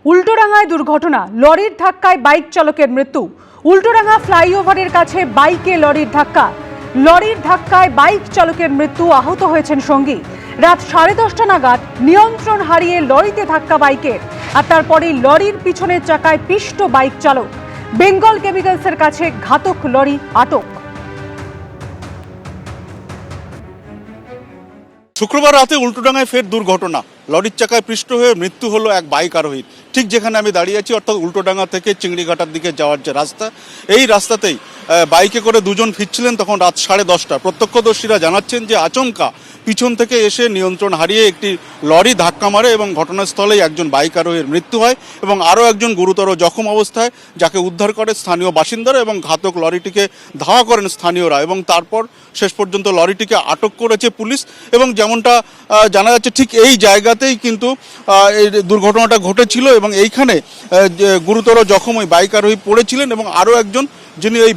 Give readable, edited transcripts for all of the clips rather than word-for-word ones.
উল্টোডাঙ্গায় দুর্ঘটনা, লরির ধাক্কায় বাইক চালকের মৃত্যু। উল্টোডাঙ্গা ফ্লাইওভারের কাছে বাইকে লরির ধাক্কা, লরির ধাক্কায় বাইক চালকের মৃত্যু, আহত হয়েছেন সঙ্গী। রাত 10:30 নাগাদ নিয়ন্ত্রণ হারিয়ে লরিতে ধাক্কা বাইকের, আর তারপরেই লরির পিছনের চাকায় পিষ্ট বাইক চালক। বেঙ্গল কেমিক্যালসের কাছে ঘাতক লরি আটক। শুক্রবার রাতে উল্টোডাঙ্গায় ফের দুর্ঘটনা, লরির চাকায় পৃষ্ঠ হয়ে মৃত্যু হলো এক বাইক আরোহীর। ঠিক যেখানে আমি দাঁড়িয়ে আছি, অর্থাৎ উল্টোডাঙ্গা থেকে চিংড়িঘাটার দিকে যাওয়ার যে রাস্তা, এই রাস্তাতেই বাইকে করে দুজন ফিরছিলেন। তখন রাত 10:30। প্রত্যক্ষদর্শীরা জানাচ্ছেন যে আচমকা পিছন থেকে এসে নিয়ন্ত্রণ হারিয়ে একটি লরি ধাক্কা মারে এবং ঘটনাস্থলেই একজন বাইক আরোহীর মৃত্যু হয় এবং আরও একজন গুরুতর জখম অবস্থায়, যাকে উদ্ধার করে স্থানীয় বাসিন্দারা এবং ঘাতক লরিটিকে ধাওয়া করেন স্থানীয়রা এবং তারপর শেষ পর্যন্ত লরিটিকে আটক করেছে পুলিশ। এবং যেমনটা জানা যাচ্ছে, ঠিক এই জায়গাতেই কিন্তু এই দুর্ঘটনাটা ঘটেছিল এবং এইখানে গুরুতর জখম ওই বাইক আরোহী পড়েছিলেন এবং আরও একজন যিনি এই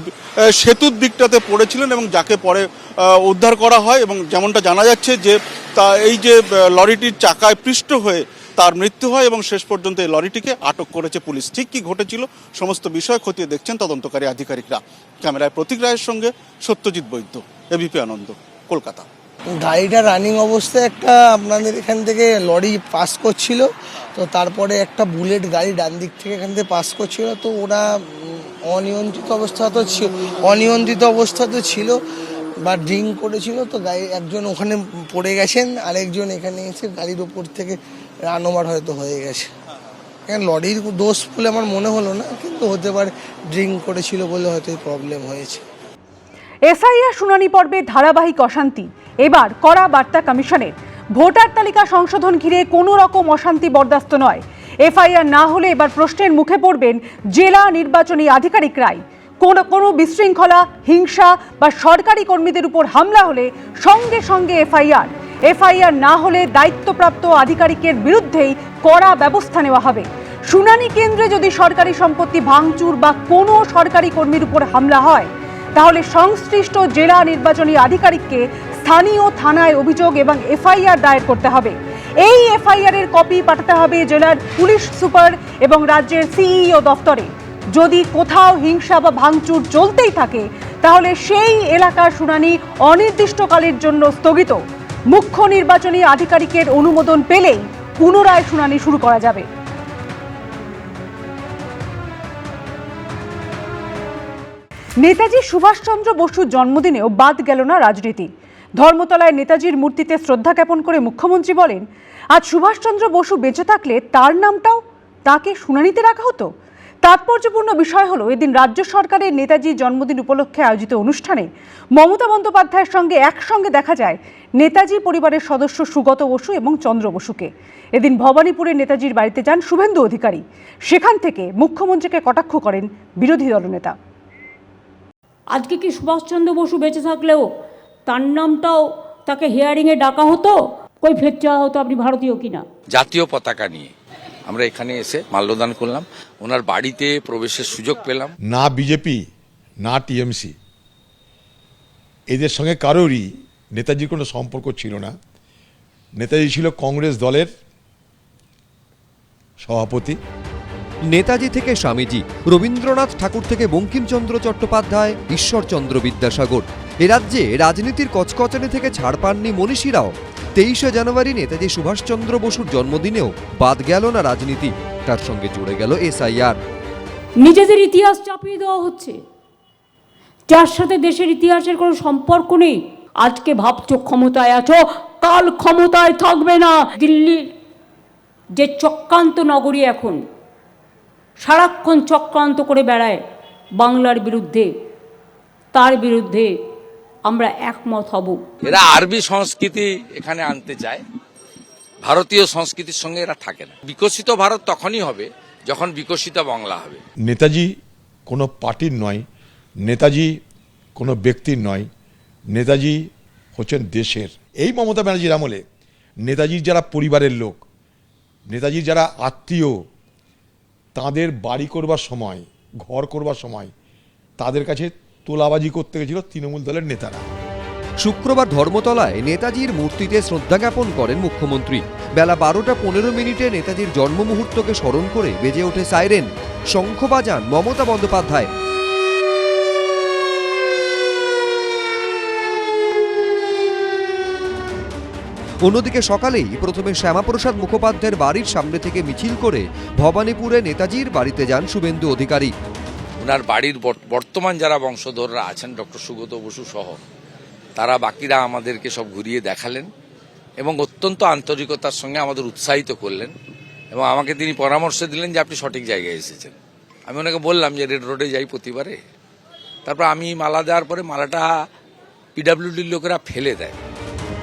সেতুর দিকটাতে পড়েছিলেন এবং যাকে পরে উদ্ধার করা হয়। এবং যেমনটা জানা যাচ্ছে যে এই যে লরিটির চাকায় পৃষ্ঠ হয়ে তার মৃত্যু হয় এবং শেষ পর্যন্ত এই লরিটিকে আটক করেছে পুলিশ। ঠিক কি ঘটেছিল সমস্ত বিষয় খতিয়ে দেখছেন তদন্তকারী আধিকারিকরা। ক্যামেরায় প্রতীক রায়ের সঙ্গে সত্যজিৎ বৈদ্য, এবিপি আনন্দ, কলকাতা। গাড়িটা রানিং অবস্থায় একটা আপনাদের এখান থেকে লরি পাস করছিল, তো তারপরে একটা বুলেট গাড়ি ডান দিক থেকে এখান থেকে পাস করছিল, তো ওরা অনিয়ন্ত্রিত অবস্থা তো ছিল বা ড্রিঙ্ক করেছিল, তো গাড়ি একজন ওখানে পড়ে গেছেন, আরেকজন এখানে এসে গাড়ির উপর থেকে রান ওভার হয়তো হয়ে গেছে। লরির দোষ বলে আমার মনে হলো না, কিন্তু হতে পারে ড্রিঙ্ক করেছিল বলে হয়তো এই প্রবলেম হয়েছে। এসআইআর শুনানি পর্বে ধারাবাহিক অশান্তি, এবার কড়া বার্তা কমিশনের। ভোটার তালিকা সংশোধন ঘিরে কোনো রকম অশান্তি বরদাস্ত নয়। এফআইআর না হলে এবার প্রশ্নের মুখে পড়বেন জেলা নির্বাচনী আধিকারিকরাই। কোনো বিশৃঙ্খলা, হিংসা বা সরকারি কর্মীদের উপর হামলা হলে সঙ্গে সঙ্গে এফআইআর না হলে দায়িত্বপ্রাপ্ত আধিকারিকের বিরুদ্ধেই কড়া ব্যবস্থা নেওয়া হবে। শুনানি কেন্দ্রে যদি সরকারি সম্পত্তি ভাঙচুর বা কোনো সরকারি কর্মীর উপর হামলা হয়, তাহলে সংশ্লিষ্ট জেলা নির্বাচনী আধিকারিককে স্থানীয় থানায় অভিযোগ এবং এফআইআর দায়ের করতে হবে। এই এফআইআর এর কপি পাঠাতে হবে জেলার পুলিশ সুপার এবং রাজ্যের সিইও দফতরে। যদি কোথাও হিংসা বা ভাঙচুর চলতেই থাকে, তাহলে সেই এলাকার শুনানি অনির্দিষ্টকালের জন্য স্থগিত। মুখ্য নির্বাচনী আধিকারিকের অনুমোদন পেলেই পুনরায় শুনানি শুরু করা যাবে। নেতাজি সুভাষচন্দ্র বসুর জন্মদিনেও বাদ গেল না রাজনীতি। ধর্মতলায় নেতাজির মূর্তিতে শ্রদ্ধা জ্ঞাপন করে মুখ্যমন্ত্রী বলেন, আজ সুভাষচন্দ্র বসু বেঁচে থাকলে তার নামটাও তাকে শুনানিতে রাখা হতো। তাৎপর্যপূর্ণ বিষয় হলো, এদিন রাজ্য সরকারের নেতাজির জন্মদিন উপলক্ষে আয়োজিত অনুষ্ঠানে মমতা বন্দ্যোপাধ্যায়ের সঙ্গে একসঙ্গে দেখা যায় নেতাজি পরিবারের সদস্য সুগত বসু এবং চন্দ্র বসুকে। এদিন ভবানীপুরের নেতাজির বাড়িতে যান শুভেন্দু অধিকারী। সেখান থেকে মুখ্যমন্ত্রীকে কটাক্ষ করেন বিরোধী দলনেতা। আজকে কি সুভাষচন্দ্র বসু বেঁচে থাকলেও তার নামটাও তাকে হিয়ারিংয়ে ডাকা হতো, কই ফের চাওয়া হতো আপনি ভারতীয় কিনা। জাতীয় পতাকা নিয়ে আমরা এখানে এসে মাল্যদান করলাম, ওনার বাড়িতে প্রবেশের সুযোগ পেলাম। না বিজেপি না টিএমসি, এদের সঙ্গে কারোরই নেতাজির কোনো সম্পর্ক ছিল না। নেতাজি ছিল কংগ্রেস দলের সভাপতি। নেতাজি থেকে স্বামীজি, রবীন্দ্রনাথ ঠাকুর থেকে বঙ্কিমচন্দ্র চট্টোপাধ্যায়, ঈশ্বরচন্দ্র বিদ্যাসাগর, এ রাজ্যে রাজনীতির কচকচানি থেকে ছাড় পাননি মনীষীরাও। 23শে জানুয়ারি নেতাজি সুভাষচন্দ্র বসুর জন্মদিনেও বাদ গেল না রাজনীতি, তার সঙ্গে জুড়ে গেল এসআইআর। নিজেদের ইতিহাস চাপিয়ে দেওয়া হচ্ছে, যার সাথে দেশের ইতিহাসের কোনো সম্পর্ক নেই। আজকে ভাবছো ক্ষমতায় আছো, কাল ক্ষমতায় থাকবে না। দিল্লির যে চক্রান্ত নগরী এখন সারাক্ষণ চক্রান্ত করে বেড়ায় বাংলার বিরুদ্ধে, তার বিরুদ্ধে আমরা একমত হব। এরা আরবি সংস্কৃতি এখানে আনতে চায়, ভারতীয় সংস্কৃতির সঙ্গে এরা থাকে না। বিকশিত ভারত তখনই হবে যখন বিকশিত বাংলা হবে। নেতাজি কোনো পার্টির নয়, নেতাজি কোনো ব্যক্তির নয়, নেতাজি হচ্ছেন দেশের। এই মমতা ব্যানার্জির আমলে নেতাজির যারা পরিবারের লোক, নেতাজির যারা আত্মীয়, তাদের বাড়ি করবার সময়, ঘর করবার সময় তাদের কাছে তোলাবাজি করতে গেছিল তৃণমূল দলের নেতারা। শুক্রবার ধর্মতলায় নেতাজির মূর্তিতে শ্রদ্ধা জ্ঞাপন করেন মুখ্যমন্ত্রী। বেলা 12:15 নেতাজির জন্ম মুহূর্তকে স্মরণ করে বেজে ওঠে সাইরেন, শঙ্খ বাজান মমতা বন্দ্যোপাধ্যায়। অন্যদিকে সকালেই প্রথমে শ্যামাপ্রসাদ মুখোপাধ্যায়ের বাড়ির সামনে থেকে মিছিল করে ভবানীপুরে নেতাজির বাড়িতে যান শুভেন্দু অধিকারী। ওনার বাড়ির বর্তমান যারা বংশধররা আছেন, ডক্টর সুগত বসু সহ, তারা বাকিরা আমাদেরকে সব ঘুরিয়ে দেখালেন এবং অত্যন্ত আন্তরিকতার সঙ্গে আমাদের উৎসাহিত করলেন এবং আমাকে তিনি পরামর্শ দিলেন যে আপনি সঠিক জায়গায় এসেছেন। আমি ওনাকে বললাম যে রেড রোডে যাই প্রতিবারে। তারপর আমি মালা দেওয়ার পরে মালাটা পিডাব্লিউডির লোকেরা ফেলে দেয়।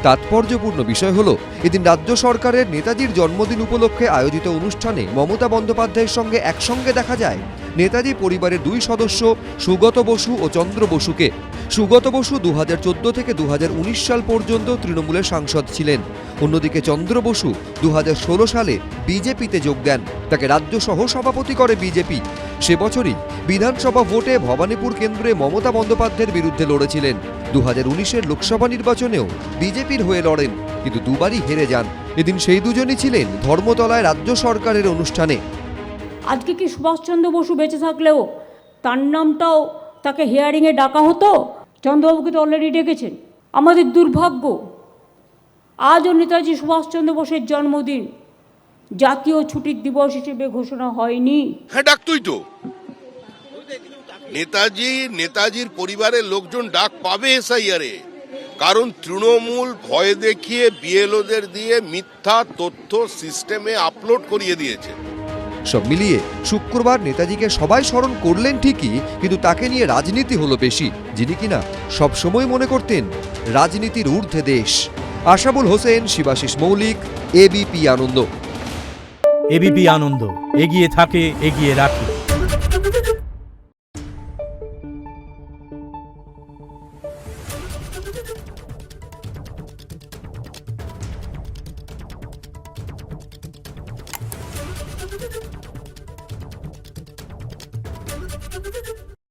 তাৎপর্যপূর্ণ বিষয় হলো, এদিন রাজ্য সরকারের নেতাজির জন্মদিন উপলক্ষে আয়োজিত অনুষ্ঠানে মমতা বন্দ্যোপাধ্যায়ের সঙ্গে একসঙ্গে দেখা যায় নেতাজি পরিবারের 2 সদস্য সুগত বসু ও চন্দ্র বসুকে। সুগত বসু 2014 থেকে 2019 সাল পর্যন্ত তৃণমূলের সাংসদ ছিলেন। অন্যদিকে চন্দ্র বসু 2016 সালে বিজেপিতে যোগ দেন, তাকে রাজ্য সহ সভাপতি করে বিজেপি। সে বছরই বিধানসভা ভোটে ভবানীপুর কেন্দ্রে মমতা বন্দ্যোপাধ্যায়ের বিরুদ্ধে লড়েছিলেন। 2019-এর লোকসভা নির্বাচনেও বিজেপির হয়ে লড়েন, কিন্তু দুবারই হেরে যান। এদিন সেই দুজনই ছিলেন ধর্মতলায় রাজ্য সরকারের অনুষ্ঠানে। আজকে কি সুভাষচন্দ্র বসু বেঁচে থাকলেও তার নামটাও তাকে হিয়ারিংয়ে ডাকা হতো? চন্দ্রবাবুকে তো অলরেডি ডেকেছেন। আমাদের দুর্ভাগ্য, আজও নেতাজি সুভাষচন্দ্র বোসের জন্মদিন জাতীয় ছুটির দিবস হিসেবে ঘোষণা হয়নি। হ্যাঁ, ডাকতই তো। নেতাজির পরিবারের লোকজন ডাক পাবে এসআইআরে, কারণ তৃণমূল ভয় দেখিয়ে বিএলওদের দিয়ে মিথ্যা তথ্য সিস্টেমে আপলোড করিয়ে দিয়েছে। সব মিলিয়ে শুক্রবার নেতাজিকে সবাই স্মরণ করলেন ঠিকই, কিন্তু তাকে নিয়ে রাজনীতি হলো বেশি, যিনি কিনা সবসময় মনে করতেন রাজনীতির ঊর্ধ্বে দেশ। আশাবুল হোসেন, শিবাশিস মৌলিক, এবিপি আনন্দ। এবিপি আনন্দ, এগিয়ে থাকে, এগিয়ে রাখে।